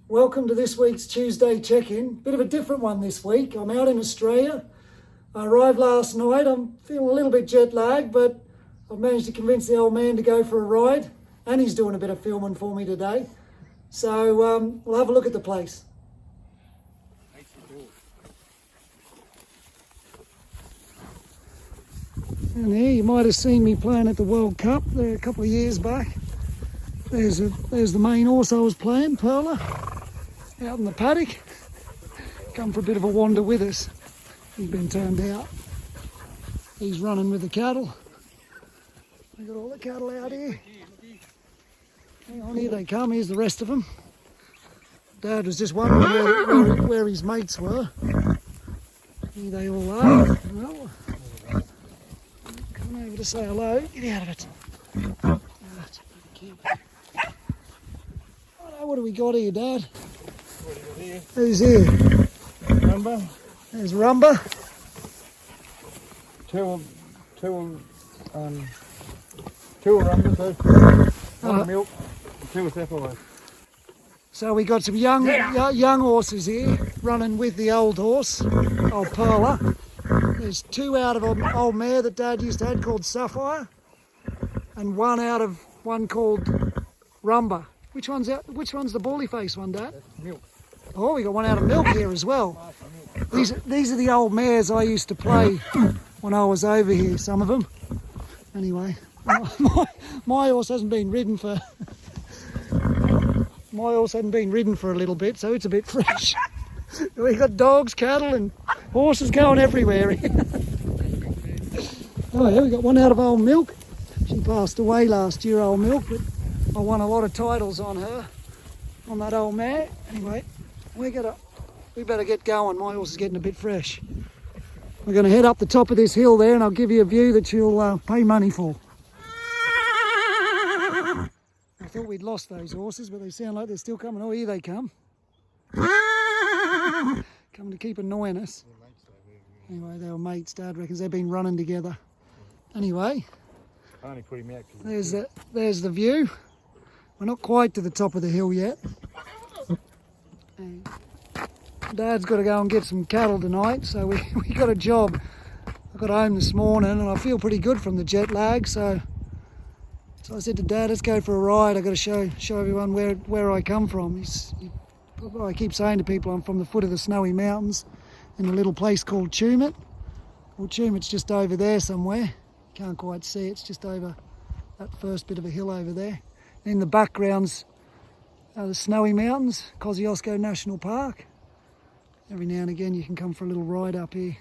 Welcome to this week's Tuesday check-in. Bit of a different one this week. I'm out in Australia. I arrived last night. I'm feeling a little bit jet lagged, but I've managed to convince the old man to go for a ride, and he's doing a bit of filming for me today. So we'll have a look at the place. And here you might have seen me playing at the World Cup there a couple of years back. There's the main horse I was playing, Perla, out in the paddock. Come for a bit of a wander with us. He's been turned out. He's running with the cattle. We've got all the cattle out here. Hang on, here they come. Here's the rest of them. Dad was just wondering where his mates were. Here they all are. Well, come over to say hello. Get out of it. What do we got here, Dad? What do you got here? Who's here? Rumba. There's Rumba. Two Rumbas, one milk, and two cephalo. So we got some young horses here running with the old horse, old Perla. There's two out of an old mare that Dad used to have called Sapphire, and one out of one called Rumba. Which one's the bally face one, Dad? That's milk. Oh, we got one out of milk here as well. These are the old mares I used to play when I was over here, some of them. Anyway, my horse hasn't been ridden for a little bit, so it's a bit fresh. We got dogs, cattle and horses going everywhere. Oh yeah, we got one out of old milk. She passed away last year, old milk, but I won a lot of titles on her, on that old mare. Anyway, we better get going. My horse is getting a bit fresh. We're going to head up the top of this hill there, and I'll give you a view that you'll pay money for. I thought we'd lost those horses, but they sound like they're still coming. Oh, here they come. Coming to keep annoying us. Anyway, they were mates, Dad reckons. They've been running together. Anyway, I only put him out. There's the view. We're not quite to the top of the hill yet. Dad's got to go and get some cattle tonight, so we got a job. I got home this morning and I feel pretty good from the jet lag, so I said to Dad, let's go for a ride. I've got to show everyone where I come from. I keep saying to people I'm from the foot of the Snowy Mountains in a little place called Tumut. Well, Tumut's just over there somewhere. Can't quite see, it's just over that first bit of a hill over there. In the background's the Snowy Mountains, Kosciuszko National Park. Every now and again you can come for a little ride up here.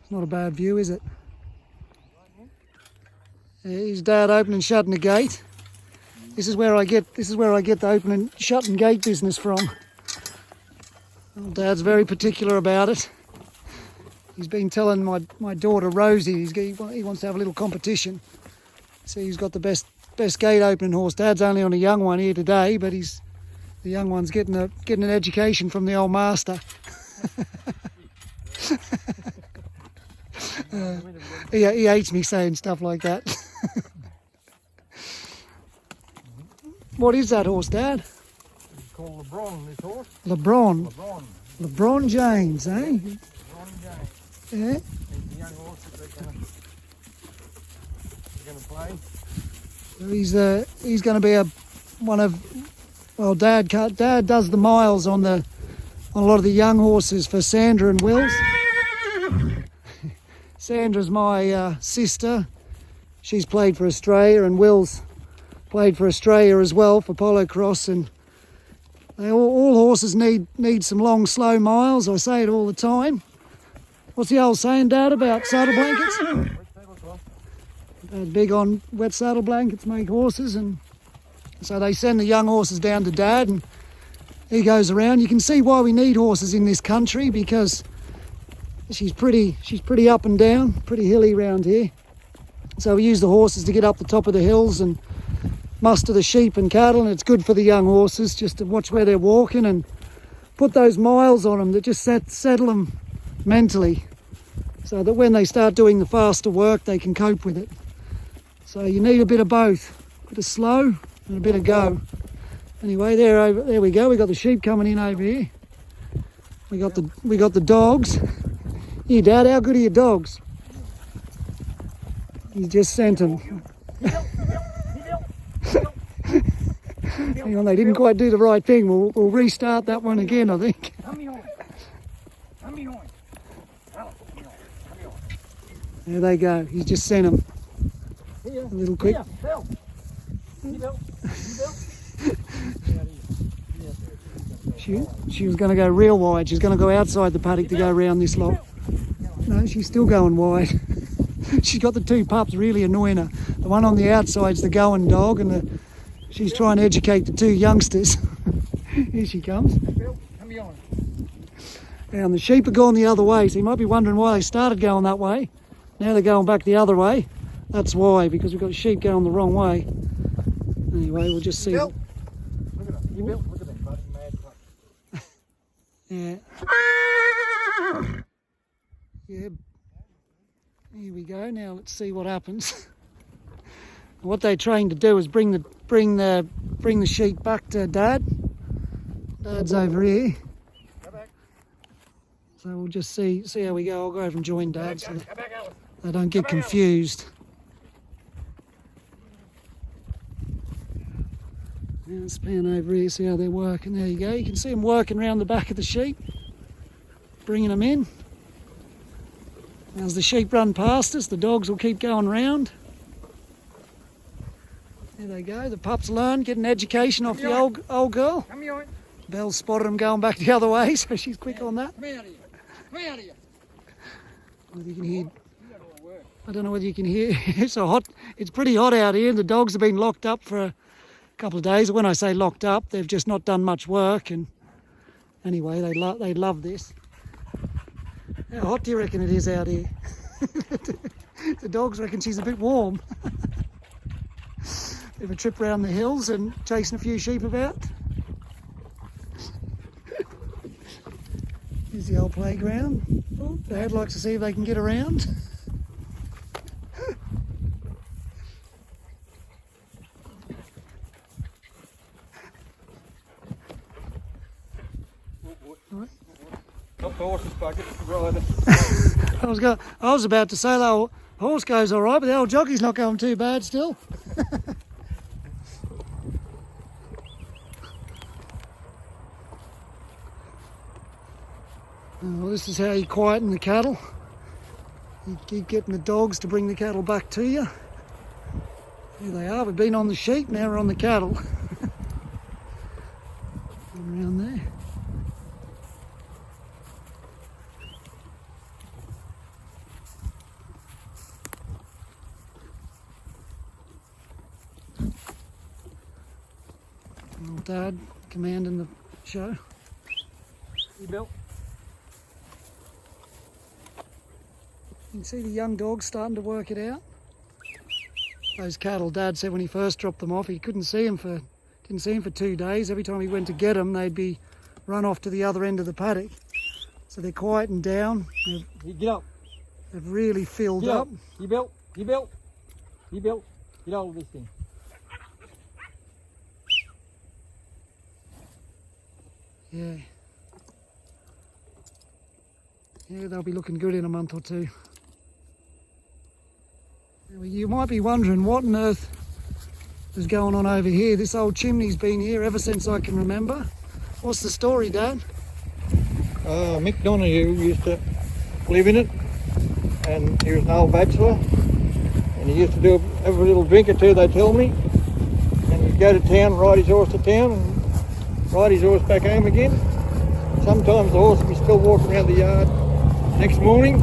It's not a bad view, is it? Here's Dad opening and shutting the gate. This is where I get the open and shutting gate business from. Well, Dad's very particular about it. He's been telling my daughter Rosie he wants to have a little competition. So he's got the best gate opening horse. Dad's only on a young one here today, but the young one's getting an education from the old master. He hates me saying stuff like that. What is that horse, Dad? It's called LeBron, this horse. LeBron James, eh? LeBron James. Yeah. He's the young horse that they're going to play. He's going to be Dad does the miles on a lot of the young horses for Sandra and Wills. Sandra's my sister. She's played for Australia, and Will's played for Australia as well for polo cross, and all horses need some long, slow miles. I say it all the time. What's the old saying, Dad, about saddle blankets? Dad's big on wet saddle blankets make horses, and so they send the young horses down to Dad, and he goes around. You can see why we need horses in this country, because she's pretty up and down, pretty hilly around here. So we use the horses to get up the top of the hills and muster the sheep and cattle, and it's good for the young horses just to watch where they're walking and put those miles on them that just settle them mentally, so that when they start doing the faster work they can cope with it. So you need a bit of both, a bit of slow and a bit of go. Anyway, there we go. We got the sheep coming in over here. We got the dogs. Here, Dad, how good are your dogs? He just sent them. Hang on, they didn't quite do the right thing. We'll restart that one again, I think. There they go. He's just sent them. A little quick. She was going to go real wide. She's going to go outside the paddock to go around this lot. No, she's still going wide. She's got the two pups really annoying her. The one on the outside's the going dog, and she's trying to educate the two youngsters. Here she comes. And the sheep are going the other way, so you might be wondering why they started going that way. Now they're going back the other way. That's why, because we've got sheep going the wrong way. Anyway, we'll just see. Bill. Look at them. Bill, look at them. Bloody mad pups. Yeah. Yeah. Here we go. Now let's see what happens. What they're trying to do is bring the sheep back to Dad. Dad's over here. Go back. So we'll just see how we go. I'll go over and join Dad so Go back, Alice. they don't get confused. Now let's pan over here, see how they're working. There you go. You can see them working around the back of the sheep, bringing them in. As the sheep run past us, the dogs will keep going round. There they go. The pups learn, get an education off the old girl. Come here. Belle spotted them going back the other way, so she's quick on that. Come out of here. Come out of here. Whether you can hear, I don't know whether you can hear. It's hot. It's pretty hot out here. The dogs have been locked up for a couple of days. When I say locked up, they've just not done much work. And anyway, they love this. How hot do you reckon it is out here? The dogs reckon she's a bit warm. Bit of a trip around the hills and chasing a few sheep about. Here's the old playground. Oh, Dad likes to see if they can get around. Not the horse's bucket, it's the rider. I was about to say the horse goes all right, but the old jockey's not going too bad still. Well, this is how you quieten the cattle. You keep getting the dogs to bring the cattle back to you. Here they are. We've been on the sheep, now we're on the cattle. Around there. Old Dad commanding the show. You Bill. You can see the young dogs starting to work it out. Those cattle, Dad said when he first dropped them off, he didn't see them for 2 days. Every time he went to get them, they'd be run off to the other end of the paddock. So they're quieting down. You get up. They've really filled Get up. You Bill. You Bill. You Bill. Get hold of this thing. Yeah. Yeah, they'll be looking good in a month or two. You might be wondering what on earth is going on over here. This old chimney's been here ever since I can remember. What's the story, Dad? Mick Donahue used to live in it, and he was an old bachelor, and he used to have a little drink or two, they tell me, and he'd go to town, ride his horse to town, and ride his horse back home again. Sometimes the horse would be still walking around the yard next morning,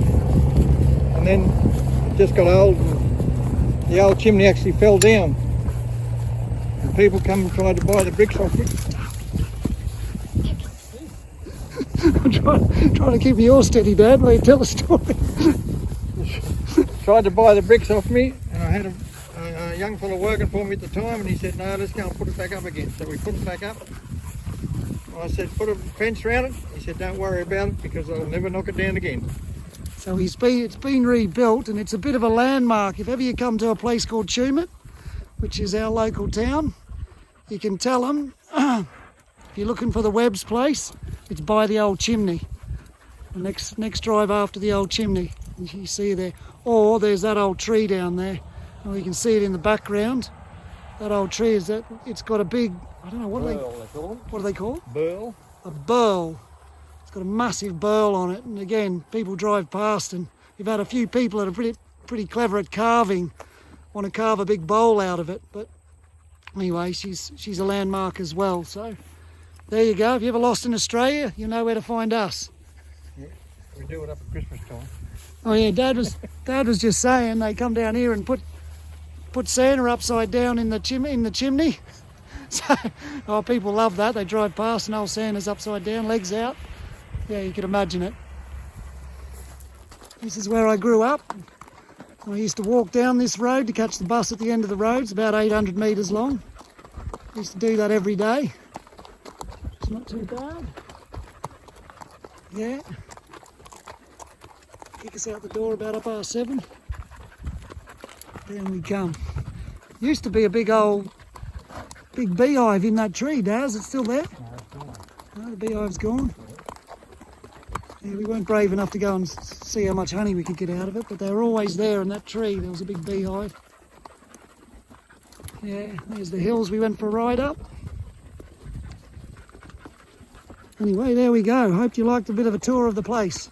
and then it just got old, and the old chimney actually fell down. And people come and tried to buy the bricks off it. I'm trying to keep you all steady, Dad, while you tell the story. Tried to buy the bricks off me, and I had a young fellow working for me at the time, and he said, no, let's go and put it back up again. So we put it back up. I said, put a fence around it. He said, don't worry about it, because I'll never knock it down again. So it's been rebuilt, and it's a bit of a landmark. If ever you come to a place called Tumut, which is our local town, you can tell them If you're looking for the Webb's place, it's by the old chimney. The next drive after the old chimney, you see there. Or there's that old tree down there. Well, you can see it in the background. That old tree is that it's got a big, I don't know, what Burl, do they call it? Burl. A burl. It's got a massive burl on it, and again, people drive past, and we've had a few people that are pretty clever at carving, want to carve a big bowl out of it. But anyway, she's a landmark as well. So there you go. If you're ever lost in Australia, you know where to find us. Yeah, we do it up at Christmas time. Oh yeah, Dad was just saying they come down here and put Santa upside down in the chimney. So people love that. They drive past and old Santa's upside down, legs out. Yeah, you can imagine it. This is where I grew up. I used to walk down this road to catch the bus at the end of the road. It's about 800 metres long. I used to do that every day. It's not too bad. Yeah. Kick us out the door about 7:30. Down we come. Used to be a big beehive in that tree, Daz. It's still there? No, the beehive's gone. Yeah, we weren't brave enough to go and see how much honey we could get out of it, but they were always there in that tree. There was a big beehive. Yeah, there's the hills we went for a ride up. Anyway, there we go. Hope you liked a bit of a tour of the place.